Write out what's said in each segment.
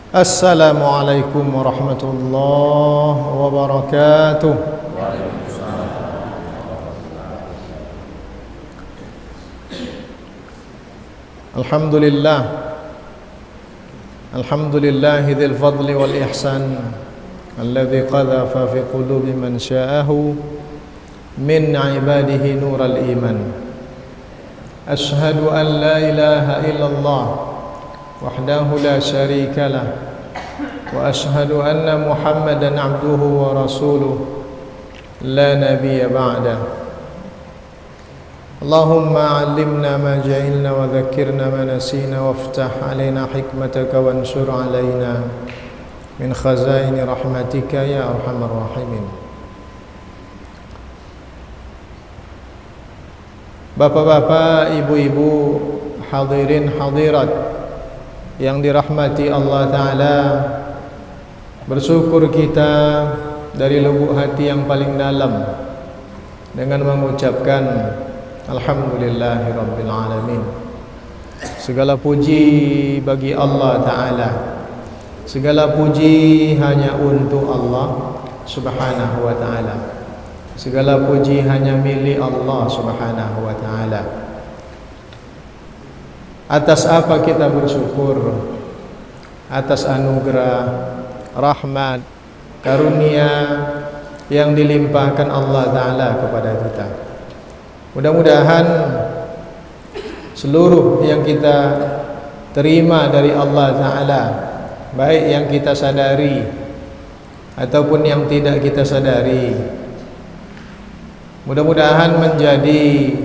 Assalamualaikum warahmatullahi wabarakatuh. Alhamdulillah, alhamdulillahi dzil fadli wal ihsan alladzi qadhafa fi qulubi man sya'ahu min ibadihi nural iman. Ashhadu an la ilaha illallah wahdahu la syarika lah wa ashhadu anna Muhammadan abduhu wa rasuluh la nabiyya ba'dah. Allahumma 'allimna ma jahilna wa dhakkirna ma nasina waftah 'alaina hikmataka wansur 'alaina min khazaini rahmatika ya arhamar rahimin. Bapak-bapak, ibu-ibu, hadirin hadirat yang dirahmati Allah Ta'ala, bersyukur kita dari lubuk hati yang paling dalam dengan mengucapkan Alhamdulillahirabbil alamin. Segala puji bagi Allah Ta'ala, segala puji hanya untuk Allah Subhanahu wa Ta'ala, segala puji hanya milik Allah Subhanahu wa Ta'ala. Atas apa kita bersyukur? Atas anugerah, rahmat, karunia yang dilimpahkan Allah Ta'ala kepada kita. Mudah-mudahan seluruh yang kita terima dari Allah Ta'ala, baik yang kita sadari ataupun yang tidak kita sadari, mudah-mudahan menjadi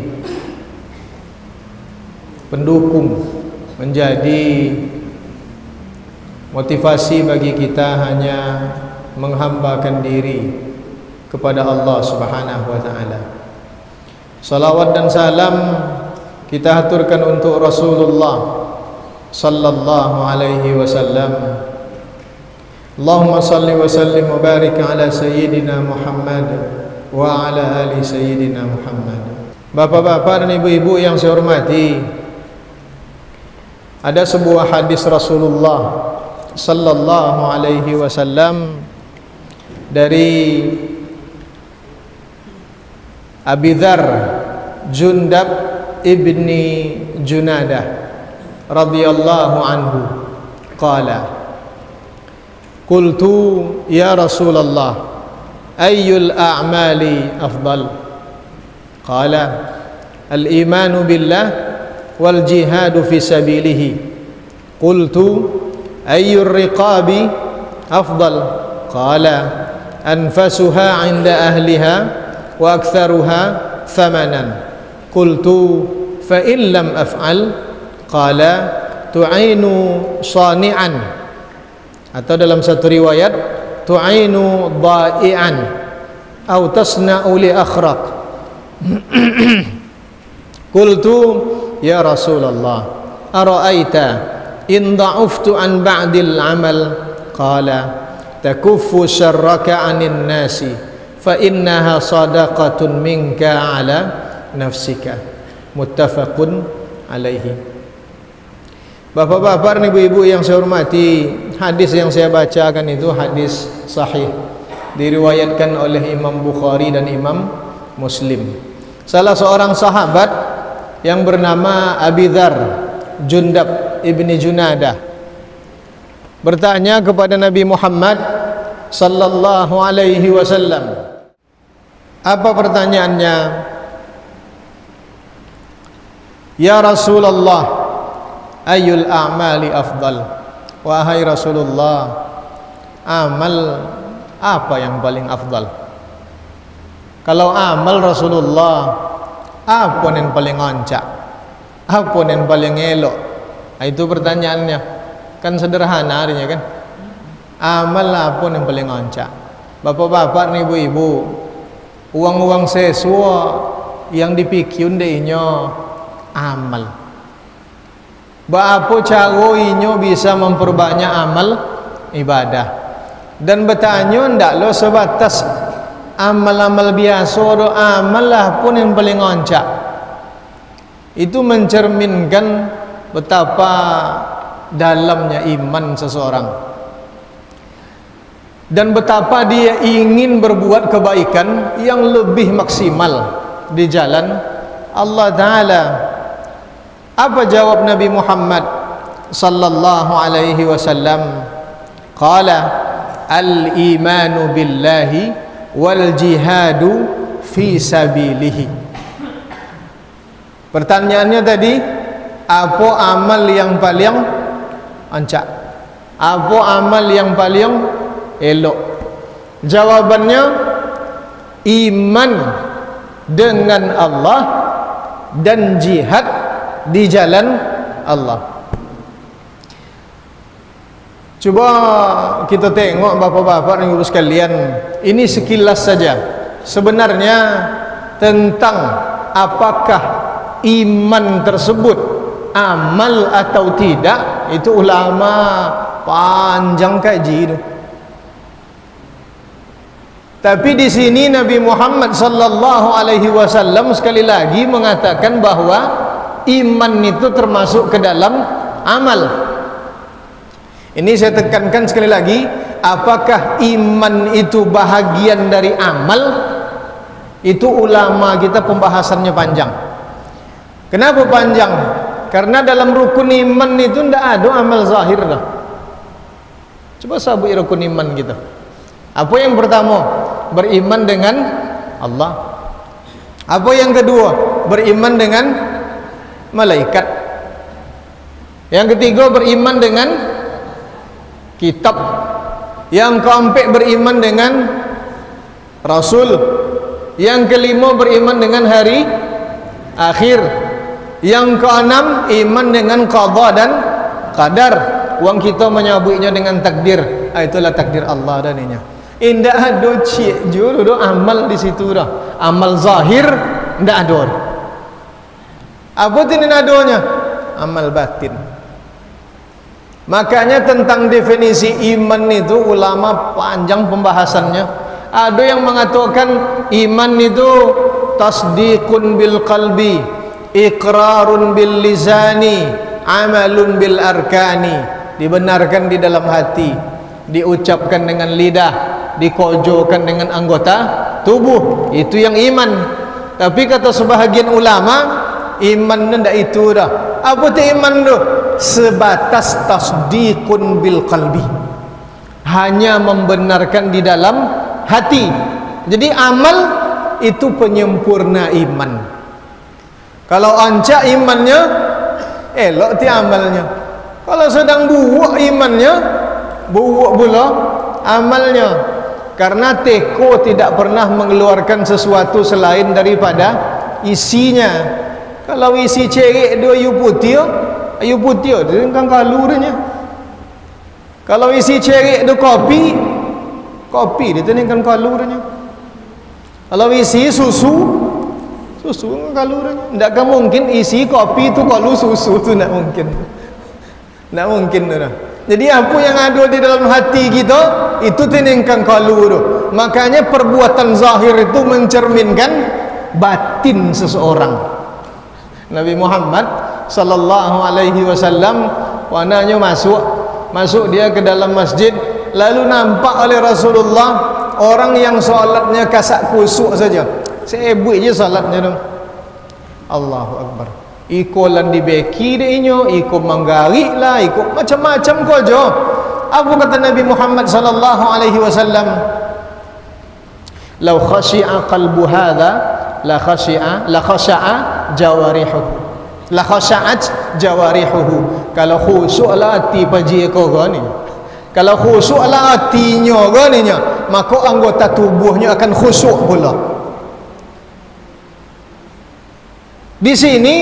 pendukung, menjadi motivasi bagi kita hanya menghambakan diri kepada Allah Subhanahu wa Ta'ala. Salawat dan salam kita haturkan untuk Rasulullah sallallahu alaihi wasallam. Allahumma salli wa sallim wa barik ala sayyidina Muhammad wa ala ali sayyidina Muhammad. Bapak-bapak dan ibu-ibu yang saya hormati, ada sebuah hadis Rasulullah sallallahu alaihi wasallam dari Abi Dzar Jundab ibni Junadah radhiyallahu anhu qala qultu ya Rasulullah ayyul a'mali afdal qala al-imanu billah wal jihadu fi sabilihi qultu ayyur riqabi afdal qala anfasuha 'inda ahliha wa aktsaruha thamanan qultu fa in lam af'al qala tu'ainu sani'an, atau dalam satu riwayat tu'ainu dha'i'an atau tasna'u li akhraq. Qultu ya Rasulullah ara'aita in da'uftu an ba'dil amal qala takuffu syarraka 'anil nasi fa innaha sadaqatun minka ala nafsika, muttafaqun alaihi. Bapak-bapak dan ibu-ibu yang saya hormati, hadis yang saya bacakan itu hadis sahih, diriwayatkan oleh Imam Bukhari dan Imam Muslim. Salah seorang sahabat yang bernama Abi Dzar Jundab ibni Junadah bertanya kepada Nabi Muhammad sallallahu alaihi wasallam. Apa pertanyaannya? Ya Rasulullah, ayyul a'mali afdal? Wahai Rasulullah, amal apa yang paling afdal? Kalau amal Rasulullah, apa yang paling ancak? Apa yang paling elok? Itu pertanyaannya. Kan sederhana artinya kan? Amal apa yang paling ancak? Bapak-bapak dan ibu-ibu, uang-uang seswa yang dipikir ndeknya amal. Bapa cara inyo bisa memperbanyak amal ibadah. Dan bertanya ndak lo sebatas amal-amal biasa, do amal lah pun yang paling oncak. Itu mencerminkan betapa dalamnya iman seseorang dan betapa dia ingin berbuat kebaikan yang lebih maksimal di jalan Allah Ta'ala. Apa jawab Nabi Muhammad sallallahu alaihi wasallam? Qala al-imanu billahi wal jihadu fi sabilihi. Pertanyaannya tadi, apa amal yang paling ancak? Apa amal yang paling elok? Jawabannya iman dengan Allah dan jihad di jalan Allah. Coba kita tengok bapak-bapak dan ibu sekalian, ini sekilas saja. Sebenarnya tentang apakah iman tersebut amal atau tidak, itu ulama panjang kaji itu. Tapi di sini Nabi Muhammad sallallahu alaihi wasallam sekali lagi mengatakan bahwa iman itu termasuk ke dalam amal. Ini saya tekankan sekali lagi, apakah iman itu bahagian dari amal? Itu ulama kita pembahasannya panjang. Kenapa panjang? Karena dalam rukun iman itu tidak ada amal zahir dah. Coba sabut rukun iman kita. Apa yang pertama? Beriman dengan Allah. Apa yang kedua? Beriman dengan malaikat. Yang ketiga beriman dengan kitab. Yang keempat beriman dengan Rasul. Yang kelima beriman dengan hari akhir. Yang keenam iman dengan qada dan qadar. Wang kita menyebutnya dengan takdir. Itulah takdir Allah dan ini. Indah ada cik juru do amal di situ dah. Amal zahir ndak ada. Apa tin adanya? Amal batin. Makanya tentang definisi iman itu ulama panjang pembahasannya. Ada yang mengatakan iman itu tasdiqun bil qalbi, iqrarun bil lisani, amalun bil arkani. Dibenarkan di dalam hati, diucapkan dengan lidah, dikojokan dengan anggota tubuh. Itu yang iman. Tapi kata sebahagian ulama, iman ndak itu dah. Apa tu iman tu? Sebatas tasdiqun bil qalbi, hanya membenarkan di dalam hati. Jadi amal itu penyempurna iman. Kalau ancak imannya, elok ti amalnya. Kalau sedang buuk imannya, buuk pula amalnya. Karena teko tidak pernah mengeluarkan sesuatu selain daripada isinya. Kalau isi cerik dua ayu putih, ayu putih dia kan kalurnya. Kalau isi cerik dua kopi, kopi dia kan kalurnya. Kalau isi susu, susu kan kalurnya. Tidak mungkin isi kopi itu kalau susu itu tidak mungkin. Tidak mungkin dah. Jadi apa yang ada di dalam hati kita itu tinengkan kalur. Makanya perbuatan zahir itu mencerminkan batin seseorang. Nabi Muhammad sallallahu alaihi wasallam wananya masuk dia ke dalam masjid, lalu nampak oleh Rasulullah orang yang solatnya kasak kusuk saja. Sebut je solatnya dong. Allahu akbar. Ikolan dibeki deinyo, iko manggarik lah, iko macam-macam kojo. Apa kata Nabi Muhammad sallallahu alaihi wasallam? Lau khashi'a qalbu hadha la khasha'a jawarihuhu, la khasha'at jawarihuhu. Kalau khusyuklah hati paji kau ni, kalau khusyuklah hatinya ganinya, maka anggota tubuhnya akan khusyuk pula. Di sini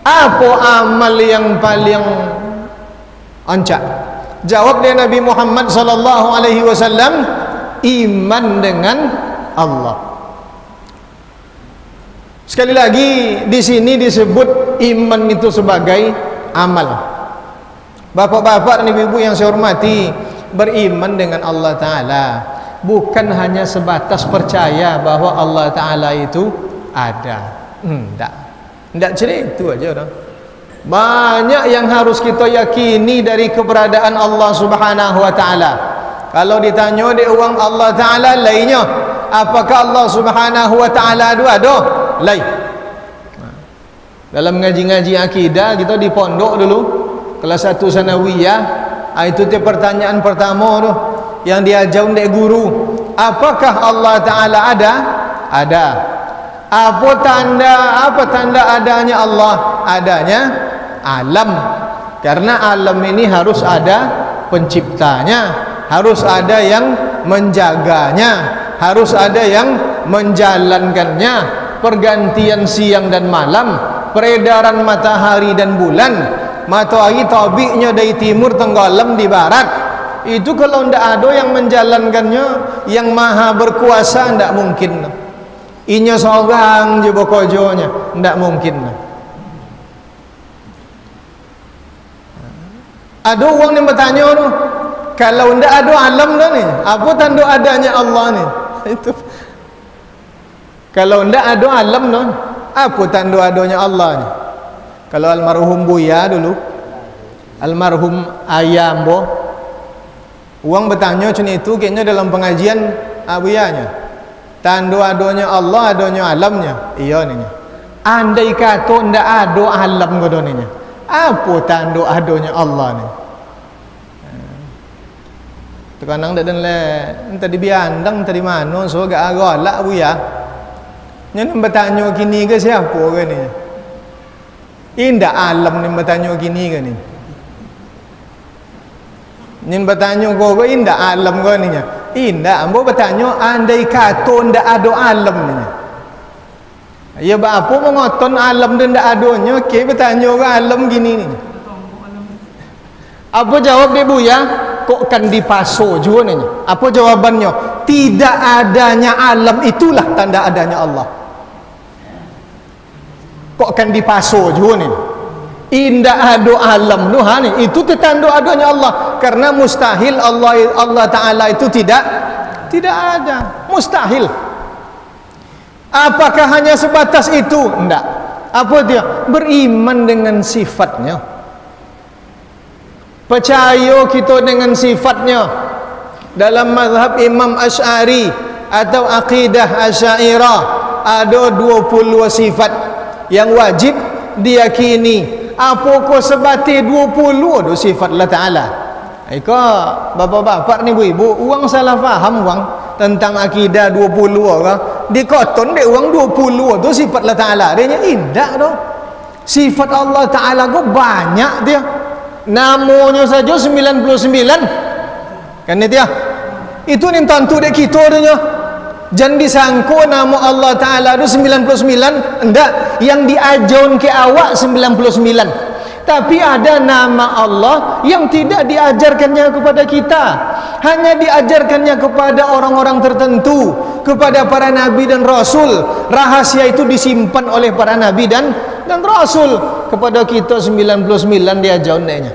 apa amal yang paling ancak? Jawab dia Nabi Muhammad sallallahu alaihi wasallam, iman dengan Allah. Sekali lagi di sini disebut iman itu sebagai amal. Bapak-bapak dan ibu-ibu yang saya hormati, beriman dengan Allah Ta'ala, bukan hanya sebatas percaya bahwa Allah Ta'ala itu ada. Tidak cerita aja dah. Banyak yang harus kita yakini dari keberadaan Allah Subhanahu Wa Ta'ala. Kalau ditanya di uang Allah Ta'ala lainnya, apakah Allah Subhanahu Wa Ta'ala ada? Lain. Dalam ngaji-ngaji akidah kita di pondok dulu kelas 1 sanawiyah, itu dia pertanyaan pertama tu yang diajar oleh guru, apakah Allah Ta'ala ada? Ada. Apa tanda adanya Allah? Adanya alam. Karena alam ini harus ada penciptanya, harus ada yang menjaganya, harus ada yang menjalankannya, pergantian siang dan malam, peredaran matahari dan bulan, matahari tabiknya dari timur tenggelam di barat. Itu kalau tidak ada yang menjalankannya, yang maha berkuasa, tidak mungkin. Inya seorang je bekerjanya, tidak mungkin. Ada orang yang bertanya tu, kalau tidak ada alam dah ni, apa tanda adanya Allah ni? Itu. Kalau tidak ada alam tu, apa tanda adanya Allah ni? Kalau almarhum Buya dulu, almarhum ayam boh, orang bertanya macam itu, kayaknya dalam pengajian Buyanya. Tanda adanya Allah, adanya alamnya. Iya ni. Andai kata ndak ada alam godoninya, apa tanda adanya Allah ni? Terkadang dak dan le, entah di biandang, entah di mana, so gak agak Buya. Nyen bertanya gini ke siapa ke ni? Indah alam ni bertanya gini ke ni? Nyen bertanya kau ke indah alam ke ni nya? Indah, ambo bertanya andai kata ndak ada alam ni. Ya apa mengoton alam dan ndak adanya, okey bertanya ke alam gini ni. Apa jawab dia Buya? Kok kan dipaso juga ni? Apa jawabannya? Tidak adanya alam itulah tanda adanya Allah. Kok kan dipaso juga ni? Indah ada alam tu ni, itu tanda adanya Allah. Karena mustahil Allah Ta'ala itu tidak ada, mustahil. Apakah hanya sebatas itu? Enggak. Apa dia? Beriman dengan sifatnya, percaya kita dengan sifatnya. Dalam mazhab Imam Asy'ari atau akidah Asy'ariyah ada 20 sifat yang wajib diyakini. Apa ko sebati 20 tu sifat Allah Ta'ala. Ika bapak-bapak ni ibu, uang salah faham uang tentang akidah 20 orang. Dikoton dek uang 20 tu sifat Allah Ta'ala. Dia indah tu. Sifat Allah Ta'ala ko banyak dia. Namanya saja 99. Kan itu ya? Itu ni tentu dek kita dia. Jangan disangka nama Allah Ta'ala itu 99. Enggak, yang diajarkan ke awak 99. Tapi ada nama Allah yang tidak diajarkannya kepada kita, hanya diajarkannya kepada orang-orang tertentu, kepada para nabi dan rasul. Rahasia itu disimpan oleh para nabi dan rasul. Kepada kita 99 diajarkannya.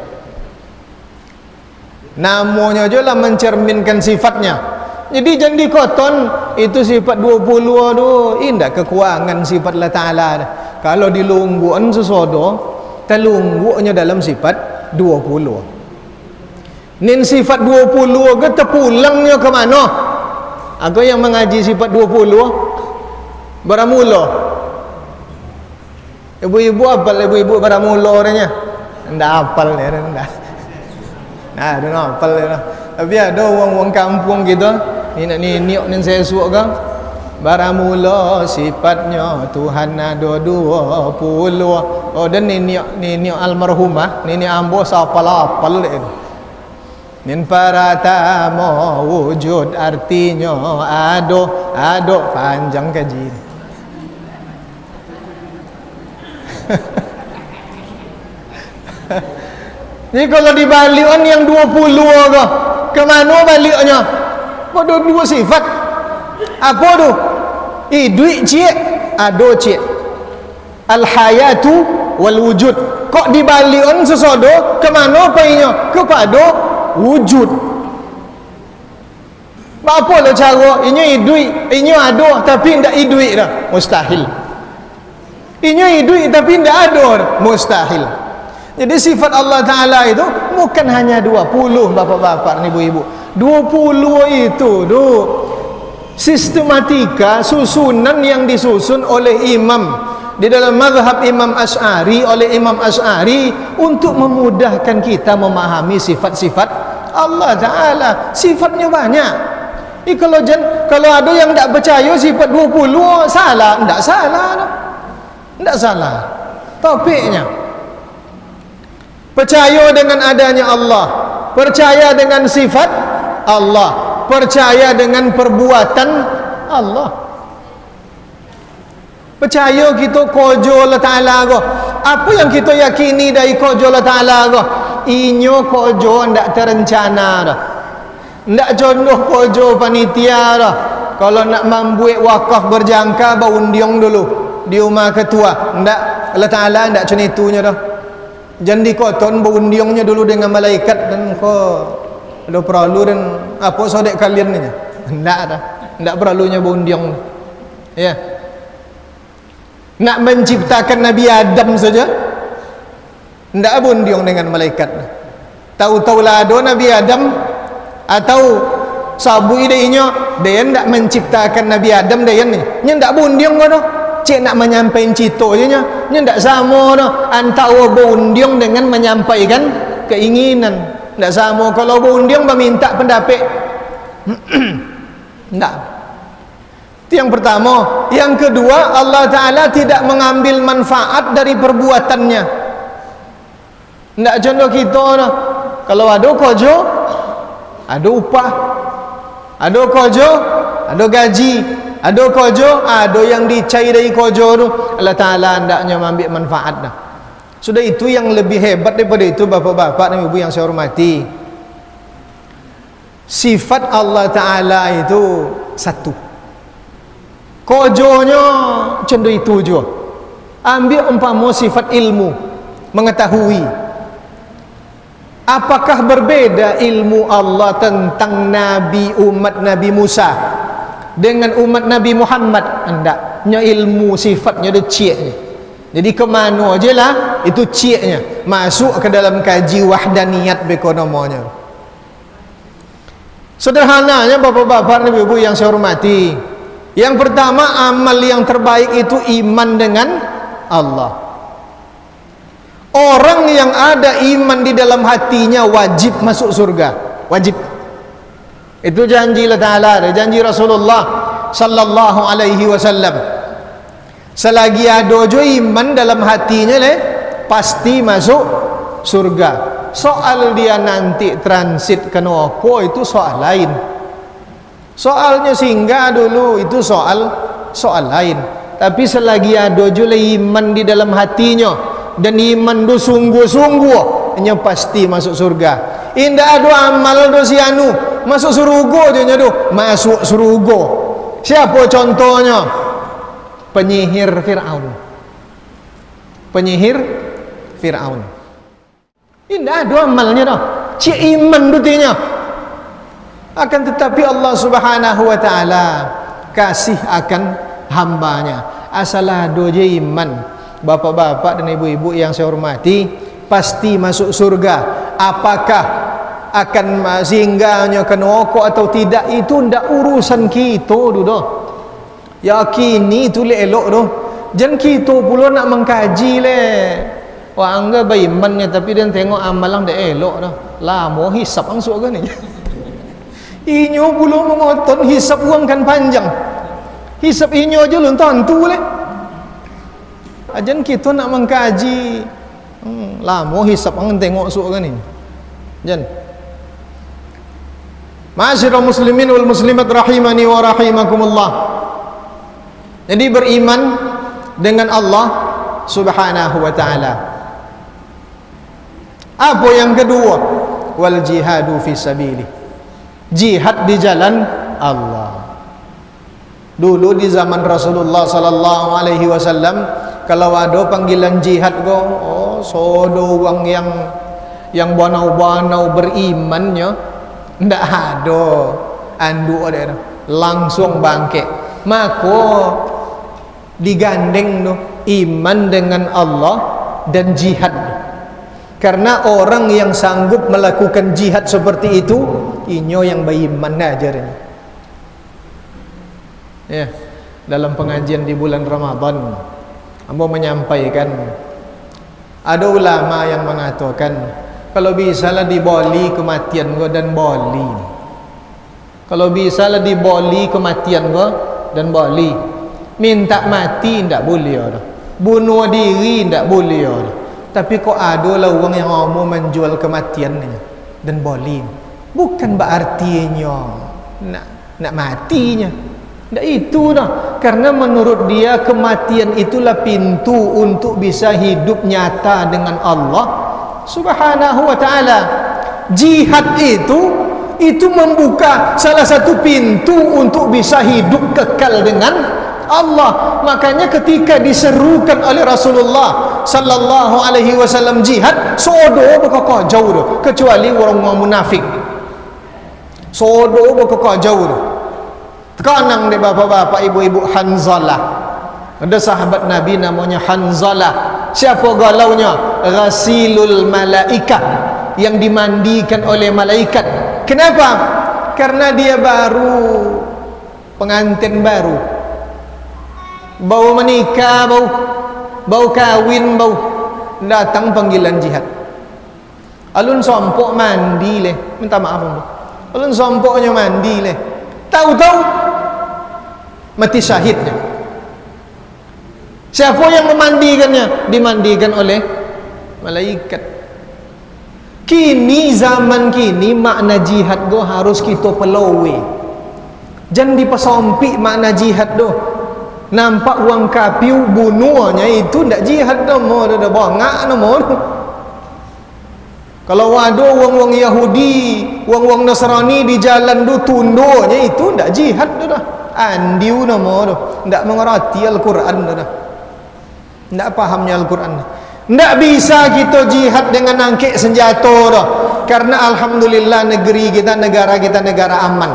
Namanya je lah mencerminkan sifatnya. Jadi jangan dikoton itu sifat 20 tu indah kekurangan sifat Allah Ta'ala. Kalau dilungguan sesuatu, terlunggunya dalam sifat 20. Nin sifat 20 ke terpulangnya ke mana? Aku yang mengaji sifat 20 beramula. Ibu-ibu hafal, ibu-ibu beramula orangnya. Ndak hafal dia ndak. Nah, dia hafal dia. Tapi ada orang-orang kampung gitu, ni nak ni niok ni saya suak kan. Baramula sifatnya Tuhan ada 20. Oh dan ni niok almarhumah, ni ambo sapal-apal dia. Nin paratama wujud artinya ado panjang kaji. Ni kalau dibalikan yang 20 ke mana baliknya? Pada dua sifat. Apa tu? Duit cik, ado cik. Al-hayatu wal wujud. Kok dibalikan sesuatu ke mana painya? Kepada wujud. Apa lah cara? Inyo idui, inyo ada tapi ndak idui dah. Mustahil. Inyo idui tapi ndak ada dah. Mustahil. Jadi sifat Allah Ta'ala itu bukan hanya 20 bapak-bapak dan ibu-ibu. 20 itu sistematika susunan yang disusun oleh imam di dalam mazhab Imam Asy'ari, oleh Imam Asy'ari untuk memudahkan kita memahami sifat-sifat Allah Ta'ala. Sifatnya banyak. Kalau ada yang tak percaya sifat 20 salah, tak salah dah. Tak salah. Topiknya percaya dengan adanya Allah, percaya dengan sifat Allah, percaya dengan perbuatan Allah. Percaya kita kojo Allah Ta'ala ko. Apa yang kita yakini dari kojo Allah Ta'ala ko? Inyo kojo ndak terencana dah. Ndak contoh kojo panitia dah. Kalau nak membuat wakaf berjangka berundiang dulu di rumah ketua. Ndak, Allah Ta'ala ndak macam itunya dah. Jangan dikoton berundiangnya dulu dengan malaikat dan kau ada perlu dan apa saudek kalian ni. Ndak dah. Ndak perlunya berundiang. Ya. Nak menciptakan Nabi Adam saja ndak berundiang dengan malaikat. Tahu-tahu lah ada Nabi Adam atau sabu idenya dia ndak menciptakan Nabi Adam dia ni. Nya ndak berundiang kau dah. Cik nak menyampaikan cerita je nya. Nya ndak sama dah antara berundiang dengan menyampaikan keinginan. Ndak sama. Kalau berundiang meminta pendapat. Ndak. Itu yang pertama. Yang kedua, Allah Ta'ala tidak mengambil manfaat dari perbuatannya. Tidak contoh kita dah. Kalau ada kerja, ada upah. Ada kerja, ada gaji. Ada kerja, ada yang dicair dari kerja tu. Allah Ta'ala hendaknya mengambil manfaat dah. Sudah itu yang lebih hebat daripada itu, bapak-bapak dan ibu yang saya hormati. Sifat Allah Ta'ala itu satu. Kojonya cendu itu je. Ambil umpama sifat ilmu, mengetahui. Apakah berbeza ilmu Allah tentang Nabi umat Nabi Musa dengan umat Nabi Muhammad? Enggak. Nya ilmu sifatnya ada ciknya. Jadi ke mana aje lah itu ciknya. Masuk ke dalam kaji wahdaniyat bekonomanya. Sederhananya bapak-bapak dan ibu-ibu yang saya hormati. Yang pertama, amal yang terbaik itu iman dengan Allah. Orang yang ada iman di dalam hatinya wajib masuk surga. Wajib. Itu janji Allah Ta'ala, janji Rasulullah sallallahu alaihi wasallam. Selagi ada jo iman dalam hatinya pasti masuk surga. Soal dia nanti transit ke neraka itu soal lain. Soalnya singgah dulu itu soal lain. Tapi selagi ada juga iman di dalam hatinya dan iman itu sungguh-sungguh, nya pasti masuk surga. Indah ada amal do si anu masuk surga je nya tu, masuk surga. Siapa contohnya? Penyihir Firaun. Penyihir Firaun. Indah ada amalnya dah. Cik iman tu tinya. Akan tetapi Allah Subhanahu wa Ta'ala kasih akan hambanya asal ada je iman. Bapak-bapak dan ibu-ibu yang saya hormati, pasti masuk surga. Apakah akan singgahnya ke neraka atau tidak itu ndak urusan kita tu dah. Yakini tu elok tu. Jangan kita pula nak mengkaji wah angga berimannya tapi dia tengok amalan dak elok dah. Lama hisap langsung ke ni. Inyo pula mengotot hisap uang kan panjang. Hisap inyo je belum tentu ajan kita nak mengkaji lama hisap ang tengok sok kan ni. Jan. Ma'asyiral muslimin wal muslimat rahimani wa rahimakumullah. Jadi beriman dengan Allah Subhanahu wa Ta'ala. Apa yang kedua? Wal jihadu fi sabilih. Jihad di jalan Allah. Dulu di zaman Rasulullah sallallahu alaihi wasallam, kalau ada panggilan jihad sodo orang yang banau-banau berimannya ndak ada. anduk ada langsung bangkit. Maka digandeng tu iman dengan Allah dan jihad. Karena orang yang sanggup melakukan jihad seperti itu, inyo yang beriman ajarnya. Ya, dalam pengajian di bulan Ramadan, ambo menyampaikan ada ulama yang mengatakan kalau bisalah diboli kematian gua dan boli. Kalau bisalah diboli kematian gua dan boli. Minta mati ndak boleh dah. Bunuh diri ndak boleh dah. Tapi kok ada lah orang yang mau menjual kematian ni dan boli. Bukan berartinya nak matinya. Ndak itu dah. Karena menurut dia kematian itulah pintu untuk bisa hidup nyata dengan Allah Subhanahu wa ta'ala. Jihad itu membuka salah satu pintu untuk bisa hidup kekal dengan Allah. Makanya ketika diserukan oleh Rasulullah sallallahu alaihi wasallam jihad, sodo berkokok jauh tu, kecuali orang munafik. Sodo berkokok jauh tu. Tekanang deh bapak-bapak, ibu-ibu, Hanzalah. Ada sahabat Nabi namanya Hanzalah. Siapa galaunya? Ghasilul malaikah, yang dimandikan oleh malaikat. Kenapa? Karena dia baru pengantin baru, bau menikah, bau kawin, datang panggilan jihad. Alun sompok mandi leh, minta maaf ambo. Alun sompoknya mandi leh, tahu-tahu mati syahidnya. Siapa yang memandikannya? Dimandikan oleh malaikat. Kini zaman kini makna jihad go harus kita pelowe. Jangan dipesompik makna jihad do. Nampak uang kapiu bunuhnya itu ndak jihad do, mau dah bongak no mau. Kalau ada uang-uang Yahudi, uang-uang Nasrani di jalan do tundonya itu ndak jihad do dah. Andiu no mau do. Ndak mengerti Al-Qur'an do dah. Ndak pahamnya Al-Qur'an. Ndak bisa kita jihad dengan angkik senjata dah. Karena alhamdulillah negeri kita, negara kita negara aman.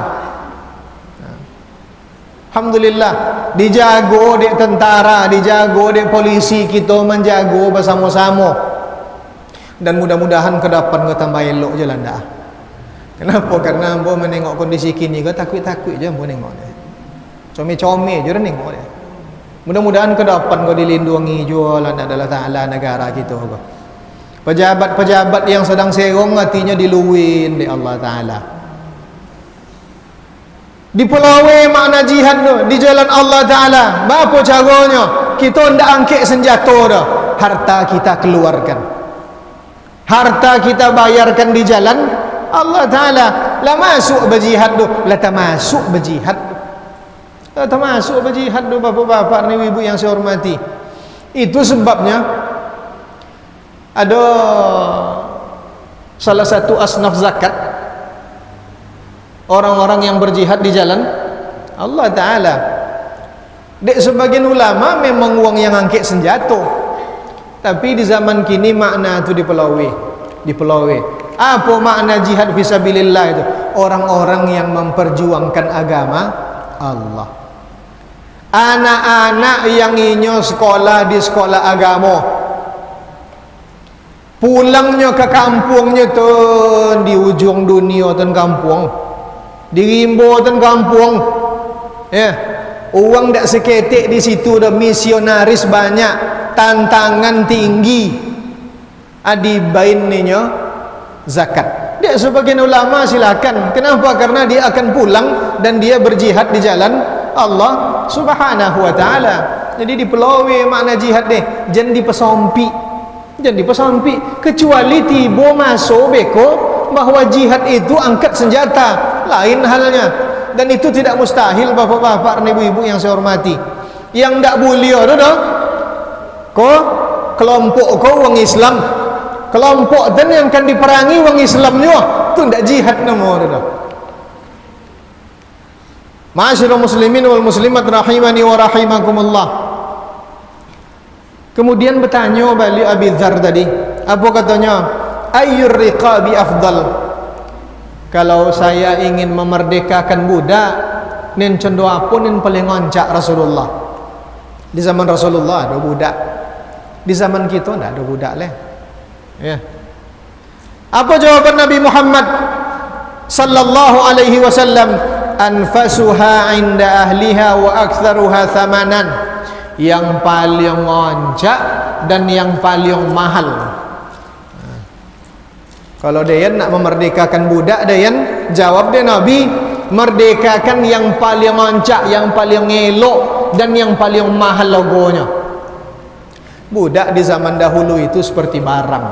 Alhamdulillah dijago dek tentara, dijago dek polisi, kita menjago bersama-sama. Dan mudah-mudahan ke depan kita tambah elok je lah ndak. Kenapa? Karena ambo menengok kondisi kini ke takut-takut je ambo nengok dia. Comel-comel je nengok dia. Mudah-mudahan ke depan kau dilindungi jualan adalah Ta'ala negara kita. Pejabat-pejabat yang sedang serong hatinya diluin di Allah Ta'ala. Di pulau makna jihad tu, di jalan Allah Ta'ala. Apa caranya? Kita tidak angkik senjata dah. Harta kita keluarkan. Harta kita bayarkan di jalan Allah Ta'ala. Lah masuk berjihad tu. Lah tak masuk berjihad. Termasuk berjihad tu bapak-bapak ni ibu yang saya hormati. Itu sebabnya ada salah satu asnaf zakat, orang-orang yang berjihad di jalan Allah Ta'ala. Dek sebagian ulama memang uang yang angkit senjata, tapi di zaman kini makna itu dipelawi. Apa makna jihad fisabilillah itu? Orang-orang yang memperjuangkan agama Allah. Anak-anak yang inyo sekolah di sekolah agama, pulangnya ke kampungnya tu di ujung dunia tu kampung, di rimbo tu kampung, ya, uang tak seketik di situ dah, misionaris banyak, tantangan tinggi, adibain ninyo zakat. Dia sebagian ulama silakan. Kenapa? Karena dia akan pulang dan dia berjihad di jalan Allah Subhanahu wa ta'ala. Jadi dipelawi makna jihad deh. Jangan dipesompi. Kecuali tiba masuk beko bahawa jihad itu angkat senjata, lain halnya. Dan itu tidak mustahil bapak-bapak dan ibu-ibu yang saya hormati. Yang tak boleh dah kelompok orang Islam, kelompok dan yang akan diperangi orang Islamnya tu tidak jihad nama dah. Ma'asyiral muslimin wal muslimat rahimani wa rahimakumullah. Kemudian bertanya balik Abi Dzar tadi, apa katanya? Ayyur riqabi afdal? kalau saya ingin memerdekakan budak, nin cendu apa nin paling ngoncak Rasulullah. Di zaman Rasulullah ada budak, di zaman kita tidak ada budak leh. Ya. Apa jawaban Nabi Muhammad sallallahu alaihi wasallam? Anfasuha inda ahliha wa aktsaruha thamanan. Yang paling ngoncak dan yang paling mahal. Kalau dia nak memerdekakan budak, dia jawab dia Nabi, merdekakan yang paling ngoncak, yang paling elok dan yang paling mahal logonya. Budak di zaman dahulu itu seperti barang,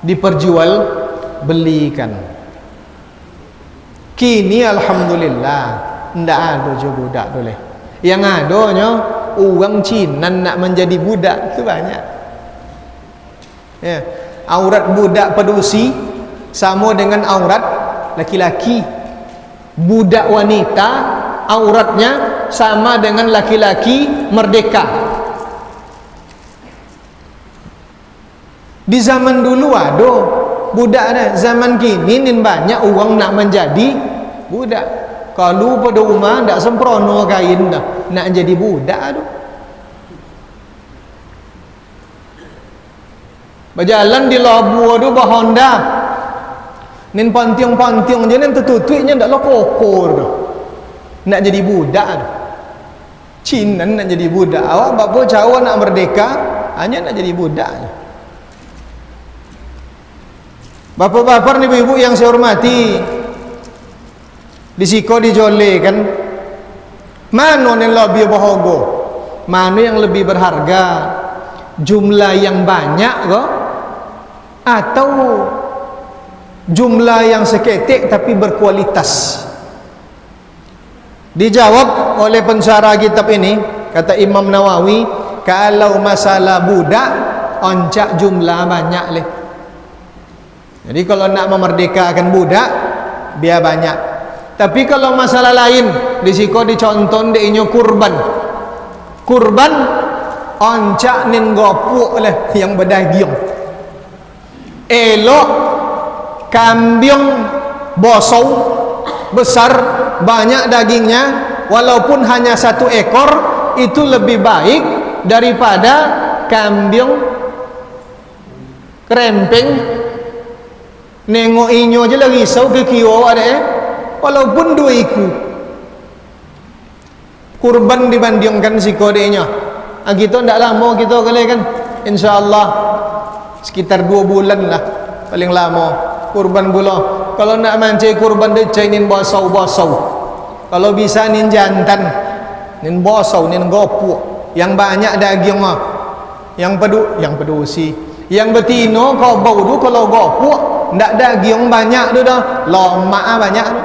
diperjual belikan. Kini alhamdulillah ndak ada je budak tu leh. Yang adanya uang Cina nak menjadi budak tu banyak. Ya, aurat budak pedusi sama dengan aurat laki-laki. Budak wanita auratnya sama dengan laki-laki merdeka. Di zaman dulu ada budak ada, zaman kini nin banyak uang nak menjadi budak. Kalau pada rumah tak sempurna kain dah, nak jadi budak tu. Berjalan di Labuan tu Honda. Nin pantiung-pantiung je nin tertutuiknya ndak lo kokor tu. Nak jadi budak tu. Cina nak jadi budak. Awak bapa cawa nak merdeka, hanya nak jadi budak je. Bapak-bapak ni ibu-ibu yang saya hormati, disiko dijole kan, mana yang lebih berharga, mana yang lebih berharga, jumlah yang banyak ke atau jumlah yang seketik tapi berkualitas? Dijawab oleh pensyarah kitab ini, kata Imam Nawawi, kalau masalah budak oncak jumlah banyak leh. Jadi kalau nak memerdekakan budak biar banyak. Tapi kalau masalah lain, disiko dicontoh deinyo kurban. Kurban oncak nin gopuk lah yang berdaging. Elok kambing bosau besar banyak dagingnya, walaupun hanya 1 ekor, itu lebih baik daripada kambing kerempeng. Nengok inyo je lah risau ke kio ada walaupun 2 iku. Kurban dibandingkan si kodenya. Kita tak lama kita kali kan, insyaallah sekitar 2 bulan lah paling lama kurban pula. Kalau nak mancing kurban dia cainin bosau-bosau. Kalau bisa nin jantan, nin bosau, nin gopuk yang banyak daging ah. Yang pedusi. Yang betino kau bau tu kalau gopuk ndak daging banyak tu dah, lemak banyak tu.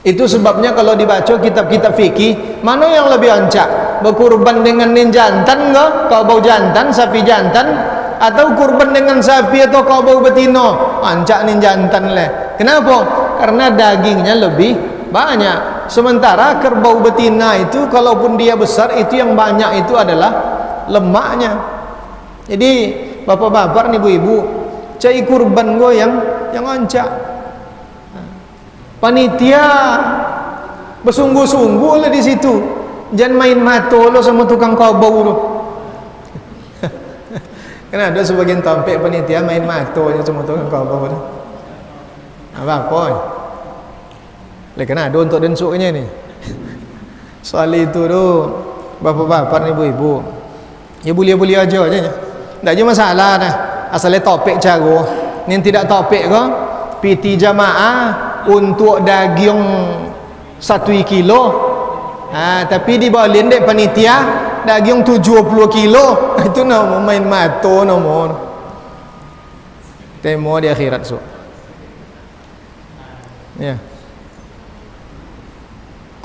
Itu sebabnya kalau dibaca kitab-kitab fikih, mana yang lebih ancak? Berkurban dengan nin jantan ke? Kau bau jantan, sapi jantan, atau kurban dengan sapi atau kau bau betino? Ancak nin jantan leh. Kenapa? Karena dagingnya lebih banyak. Sementara kerbau betina itu kalaupun dia besar, itu yang banyak itu adalah lemaknya. Jadi bapak-bapak nih ibu-ibu, cai kurban gue yang ancak. Panitia bersungguh-sungguh lah di situ. Jangan main mato lo sama tukang kabau lo. Kan ada sebagian tampik panitia main mato aja sama tukang kabau lo. Apa? Kena ada untuk densuknya ni. Soal itu tu bapak-bapak nih ibu-ibu, ya boleh-boleh aja. Tak ada masalah dah. Asalnya topik cara. Ni tidak topik ke? PT jamaah untuk daging 1 kilo. Tapi di Berlin dek panitia daging 70 kilo. Itu nama main mato nama. Temo di akhirat so. Ya.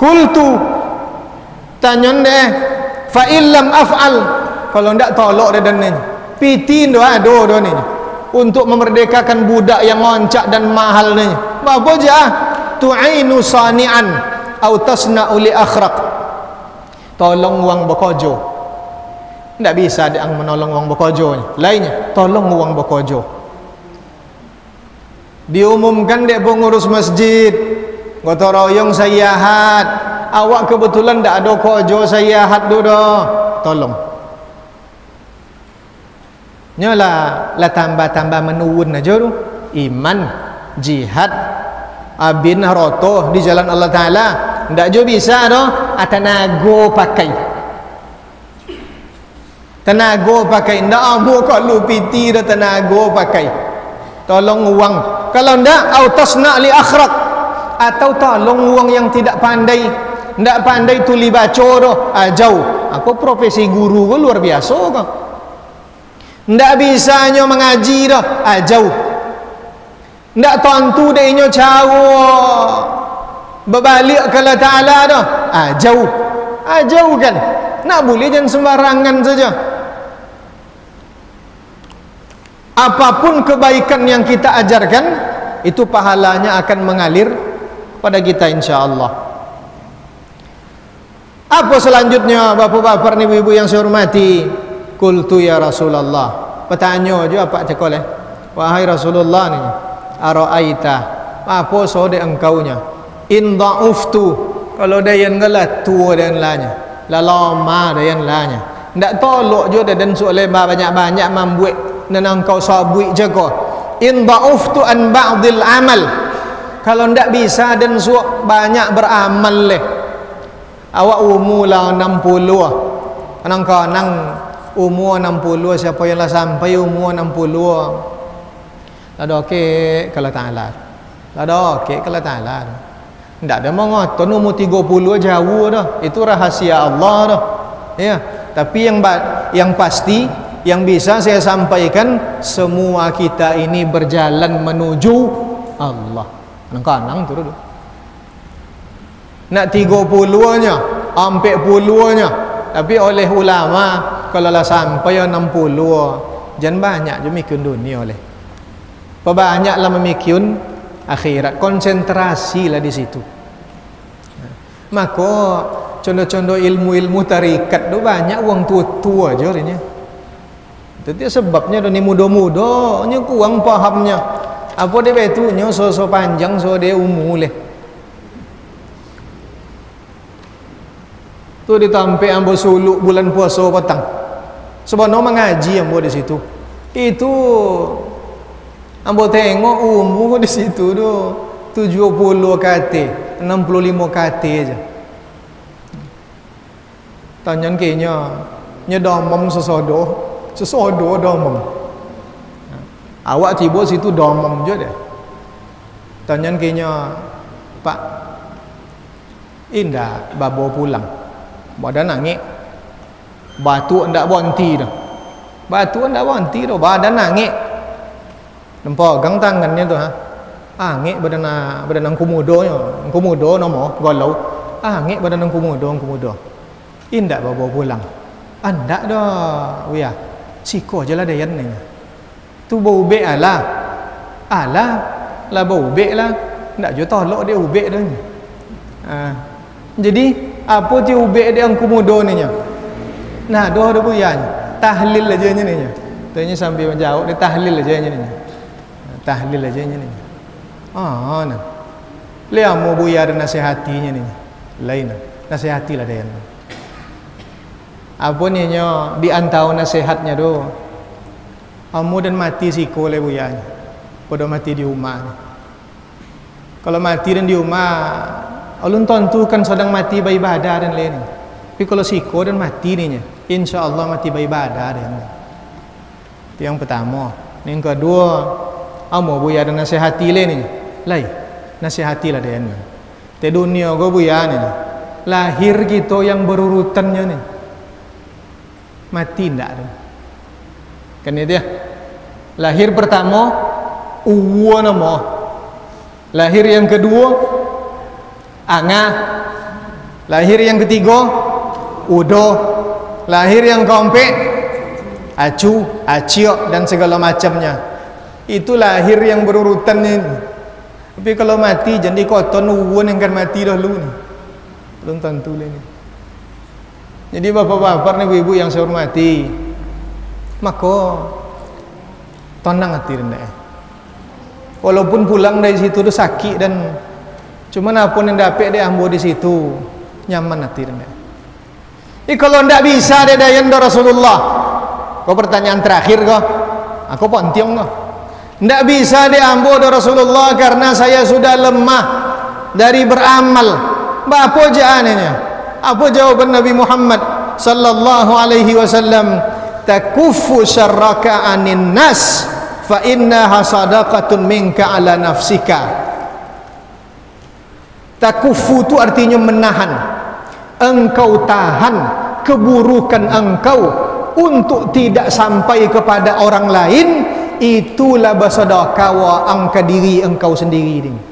Kultu tanyon deh. Fa illam af'al, kalau ndak tolok dia dan ni. PT doa ni untuk memerdekakan budak yang ngoncak dan mahal ni. Apa je tu'ainu sani'an au tasna'u li akhraq. Tolong uang bekojo. Ndak bisa dia menolong uang bekojo ni. Lainnya, tolong uang bekojo. Diumumkan dek pengurus masjid, gotong royong sayahat. Awak kebetulan tak ada kojo sayahat tu dah. Tolong. Nyolah lah tambah-tambah menurun aja tu. Iman, jihad, abin rotoh di jalan Allah Taala. Ndak jo bisa doh atanago pakai. Tenago pakai ndak amu kalau piti dah tenago pakai. Tolong uang. Kalau ndak autasna li akhraq, atau tolong uang yang tidak pandai, ndak pandai tuli baca doh, jauh. Aku profesi guru ko luar biasa kok. Ndak bisanya mengaji doh, jauh. Ndak tentu deh nyo cawo berbalik ke Allah Taala dah. Jauh. Jauh kan. Nak boleh jangan sembarangan saja. Apapun kebaikan yang kita ajarkan, itu pahalanya akan mengalir pada kita insya-Allah. Apa selanjutnya bapak-bapak ni ibu-ibu yang saya hormati? Qultu ya Rasulullah. Bertanya je apa cakap leh? Wahai Rasulullah ni, araaita, apa sode engkaunya? In dha'uftu, kalau dayan gelat tua dan lanya, la lama dayan lanya. Ndak tolok je dan soalnya banyak-banyak membuat dan engkau sabui jaga. In dha'uftu an ba'dil amal, kalau ndak bisa dan suak banyak beramal leh. Awak umur lah 60, kadang-kadang umur 60, siapa yang lah sampai umur 60 ada okey kalau Ta'ala, ada okey kalau Ta'ala. Ndak ada mengoton umur 30 jauh dah, itu rahasia Allah dah ya. Tapi yang pasti yang bisa saya sampaikan, semua kita ini berjalan menuju Allah. Kadang-kadang tu dulu nak 30-nya, sampai 10-nya, tapi oleh ulama kalau lah sampai 60, jangan banyak je mikir dunia oleh. Perbanyaklah memikirkan akhirat, konsentrasilah di situ. Maka contoh-contoh ilmu-ilmu tarikat tu banyak orang tua-tua aja rinya. Itu sebabnya ni muda-muda nya kurang pahamnya. Apa dia betunya so panjang so dia umur leh. Tu ditampe ambo suluk bulan puasa petang. Sebenarnya mengaji ambo di situ. Itu ambo tengok umur di situ tu 70 KT, 65 KT aja. Tanyan kayaknya domom sesodo domom. Awak tiba situ domom je deh. Tanyan kayaknya Pak indah babo pulang. Badan nangis. Batu ndak berhenti dah. Batu ndak berhenti dah, badan nangis. Nampak gang tangannya tu angik badan angku muda nomo galau. Angik badan angku muda. Indak bawa pulang. Andak dah. Wia. Siko je lah dayan ni. Tu bau ubek lah bau ubek lah. Ndak jo tolok dia ubek dah ni. Jadi apa tu ubek dia angku muda ni nya? Nah, doa buyanya. Tahlil aja nya ni nya. Tanya sambil menjawab dia tahlil aja nya ni. Tahlil aja nya ni. Nah. Lihat mau buya dan nasihatinya ni. Lain. Nasihatilah dia. Apa ni nya di antau nasihatnya do. Kamu dan mati siko le buyanya. Pada mati di rumah ni. Kalau mati dan di rumah, ulun tentukan sedang mati beribadah dan lain. Tapi kalau siko dan mati ni nya, insya-Allah mati beribadah dan. Itu yang pertama. Yang kedua, amo buya dan nasihati le ni. Lai, nasihatilah dia ni. Te dunia go buya ni. Lahir kita yang berurutannya ni. Mati ndak tu. Kan dia. Lahir pertama uwa nama. Lahir yang kedua anga. Lahir yang ketiga udo. Lahir yang keempat acu, aciok dan segala macamnya. Itu lahir yang berurutan ni. Tapi kalau mati jadi koton uwun yang kan mati dahulu ni. Belum tentu ni. Jadi bapak-bapak ni ibu-ibu yang saya hormati, maka tenang hati rendah. Walaupun pulang dari situ tu sakit dan cuman apa yang dapat dia ambil di situ nyaman hati dia. Kalau ndak bisa dia dayan do Rasulullah. Kau pertanyaan terakhir kau. Aku pontiong kau. Ndak bisa dia ambil do Rasulullah karena saya sudah lemah dari beramal. Apa jawabannya? Apa jawaban Nabi Muhammad sallallahu alaihi wasallam? Takuffu syarraka anin nas fa innaha sadaqatun minka ala nafsika. Takuffu itu artinya menahan. Engkau tahan keburukan engkau untuk tidak sampai kepada orang lain, itulah bersedekah wa angka diri engkau sendiri ni.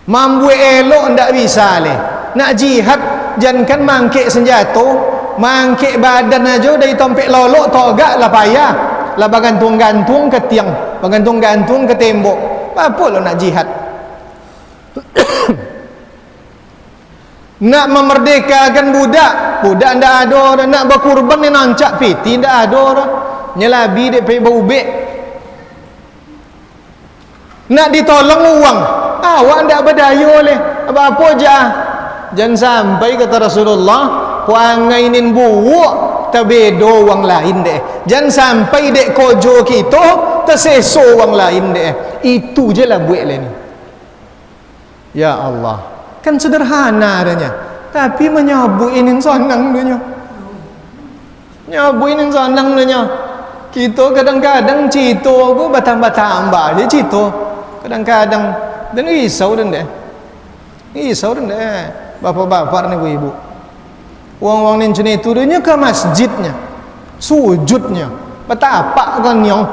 Mampu elok ndak bisa leh. Nak jihad jangan mangkik senjata, mangkik badan aja dari tompek lolok togak lah payah. Lah bergantung-gantung ke tiang, bergantung-gantung ke tembok. Apa lo nak jihad? Nak memerdekakan budak, budak ndak ada. Nak berkurban ni nancak piti ndak ada. Nyelabi dek pergi berubek. Nak ditolong uang, awak ndak berdaya oleh apa je. Jangan sampai kata Rasulullah kuangai nin buuk terbedo orang lain deh. Jangan sampai dek kojo kita terseso orang lain deh. Itu je lah buat lah ni. Ya Allah, kan sederhana adanya, tapi menyabuin sonang dunia. Nyabuin sonang dunia. Kita kadang-kadang cito aku bertambah-tambah dia cito. Kadang-kadang dan risau dan deh. Risau dan deh. Bapak-bapak ni ibu-ibu. Wang-wang ni macam itu dia ke masjidnya. Sujudnya. Betapa kan nyong.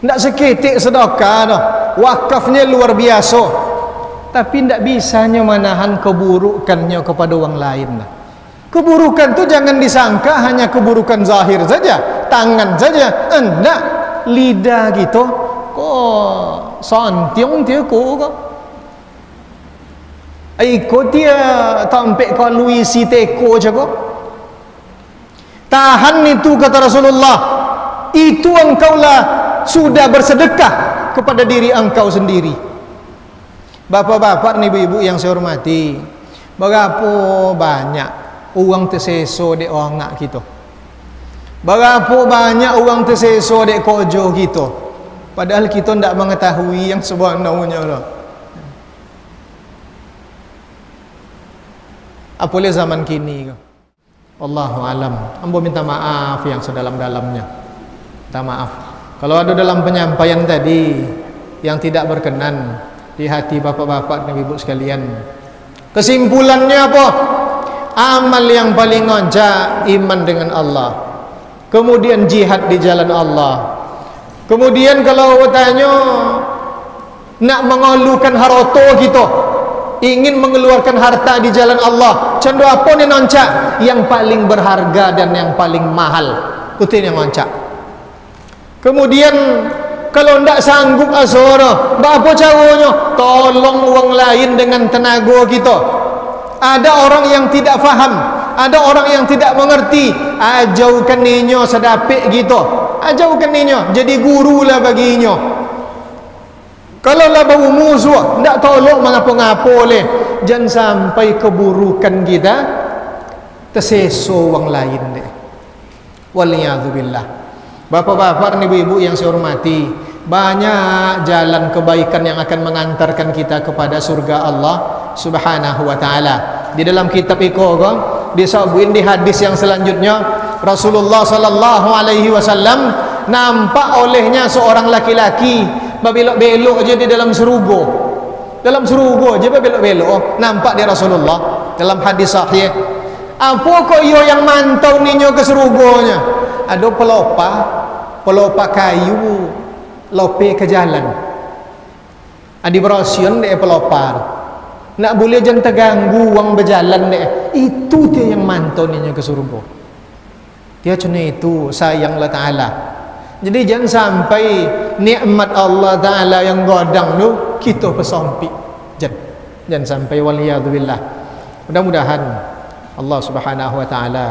Ndak seketik sedekah dah. Wakafnya luar biasa. Tapi ndak bisanya menahan keburukannya kepada orang lain dah. Keburukan tu jangan disangka hanya keburukan zahir saja, tangan saja. Enggak, lidah gitu. Kok santiong dia kok. Ikut dia tampek kau luisi teko je kok. Tahan itu kata Rasulullah. Itu engkaulah sudah bersedekah kepada diri engkau sendiri. Bapak-bapak ni ibu-ibu yang saya hormati, berapa banyak uang terseso dek orang nak kita. Berapa banyak uang terseso dek kojo kita. Padahal kita tidak mengetahui yang sebenarnya lah. Apalagi zaman kini. Allahu alam. Ambo minta maaf yang sedalam-dalamnya. Minta maaf. Kalau ada dalam penyampaian tadi yang tidak berkenan di hati bapak-bapak dan ibu sekalian, kesimpulannya apa? Amal yang paling ngonca iman dengan Allah, kemudian jihad di jalan Allah, kemudian kalau tanya nak mengeluarkan harta kita, ingin mengeluarkan harta di jalan Allah, cendu apa ni nonca? Yang paling berharga dan yang paling mahal, itu yang nonca. Kemudian kalau ndak sanggup asora, apa caranya? Tolong orang lain dengan tenaga kita. Ada orang yang tidak faham, ada orang yang tidak mengerti, ajaukan ninyo sedapik gitu, ajaukan ninyo jadi guru lah baginya. Kalau lah bau musuh ndak tolong mengapa-ngapa oleh, jangan sampai keburukan kita terseso orang lain deh. Waliyadzubillah. Bapak-bapak dan ibu-ibu yang saya hormati, banyak jalan kebaikan yang akan mengantarkan kita kepada surga Allah Subhanahu wa taala. Di dalam kitab iko disabuin di hadis yang selanjutnya, Rasulullah sallallahu alaihi wasallam nampak olehnya seorang laki-laki berbelok-belok aja di dalam serugo. Dalam serugo aja berbelok-belok, nampak di Rasulullah dalam hadis sahih. Apa kok iyo yang mantau ninyo ke serugonya? Ada pelopa kayu lope ke jalan. Adi berasion dek pelopar. Nak boleh jangan terganggu uang berjalan dek. Itu dia yang mantau ninyo ke surga. Dia cuma itu sayanglah Ta'ala. Jadi jangan sampai nikmat Allah Ta'ala yang godang tu kita pesompik. Jangan sampai waliyadzubillah. Mudah-mudahan Allah Subhanahu wa taala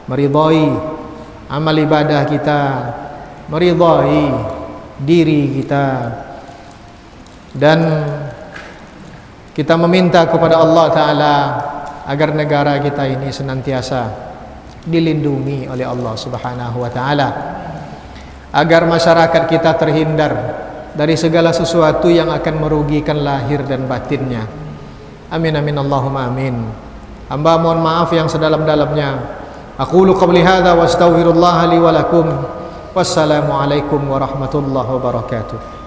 meridai amal ibadah kita, meridai diri kita, dan kita meminta kepada Allah Ta'ala agar negara kita ini senantiasa dilindungi oleh Allah Subhanahu wa Ta'ala, agar masyarakat kita terhindar dari segala sesuatu yang akan merugikan lahir dan batinnya. Amin amin Allahumma amin. Hamba mohon maaf yang sedalam-dalamnya. Aqulu qawli hadza wa astaghfirullah li wa lakum. Wassalamu alaikum warahmatullahi wabarakatuh.